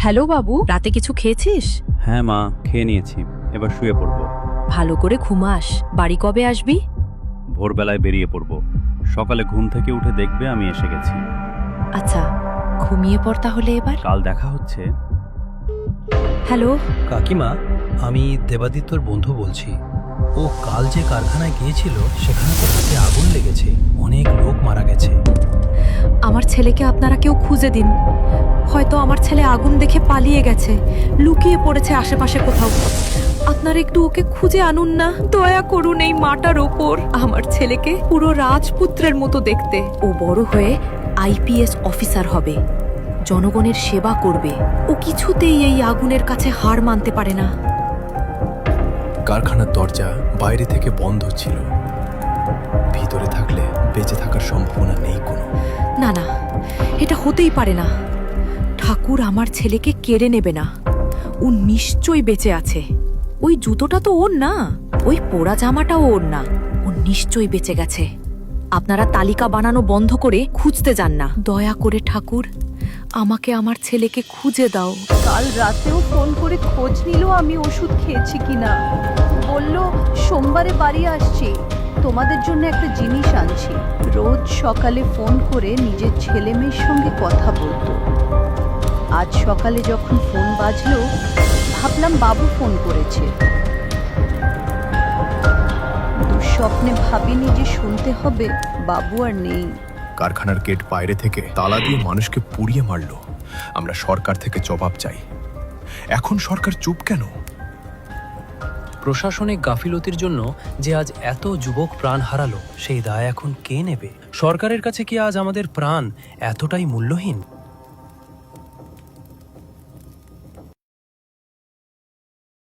Hello বাবু, রাতে কিছু খেয়েছিস? হ্যাঁ মা, খেয়ে নিয়েছি, এবার শুয়ে পড়ব। ভালো করে ঘুমাস। বাড়ি কবে আসবি? ভোরবেলায় বেরিয়ে পড়ব। সকালে ঘুম থেকে উঠে দেখবে আমি এসে গেছি। আচ্ছা, ঘুমিয়ে পড় তাহলে এবার। কাল দেখা হচ্ছে। হ্যালো। কাকিমা, আমি দেবাদিত্যর বন্ধু বলছি। ও কাল যে কারখানায় গিয়েছিল সেখানে তো রাতে আগুন লেগেছে, অনেক লোক মারা গেছে। আমার ছেলেকে আপনারা কেউ খুঁজে দিন। হয়তো আমার ছেলে আগুন দেখে পালিয়ে গেছে, লুকিয়ে পড়েছে আশেপাশে কোথাও। আপনারা একটু ওকে খুঁজে আনুন না, দয়া করুন এই মাটার ওপর। আমার ছেলেকে পুরো রাজপুত্রের মতো দেখতে। ও বড় হয়ে আইপিএস অফিসার হবে, জনগণের সেবা করবে। ও কিছুতেই এই আগুনের কাছে হার মানতে পারে না। কারখানার দরজা বাইরে থেকে বন্ধ ছিল, ভিতরে থাকলে বেঁচে থাকার সম্ভাবনা নেই কোনো। না না, এটা হতেই পারে না। ঠাকুর আমার ছেলেকে কেড়ে নেবে না। ও নিশ্চয়ই বেঁচে আছে। ওই জুতোটা তো ওর না, ওই পোড়া জামাটাও ওর না। ও নিশ্চয়ই বেঁচে গেছে। আপনারা তালিকা বানানো বন্ধ করে খুঁজতে যান না। দয়া করে ঠাকুর, আমাকে আমার ছেলেকে খুঁজে দাও। কাল রাতেও ফোন করে খোঁজ নিল আমি ওষুধ খেয়েছি কিনা। বলল সোমবারে বাড়ি আসছি, তোমাদের জন্য একটা জিনিস আনছি। রোজ সকালে ফোন করে নিজের ছেলে মেয়ের সঙ্গে কথা বলতো। আজ সকালে যখন ফোন বাজলো ভাবলাম বাবু ফোন করেছে। দুঃস্বপ্নে ভাবিনি যে শুনতে হবে বাবু আর নেই। কারখানার গেট বাইরে থেকে তালা দিয়ে মানুষকে পুড়িয়ে মারলো। আমরা সরকার থেকে জবাব চাই। এখন সরকার চুপ কেন? প্রশাসনিক গাফিলতির জন্য যে আজ এত যুবক প্রাণ হারালো, সেই দায় এখন কে নেবে? সরকারের কাছে কি আজ আমাদের প্রাণ এতটাই মূল্যহীন?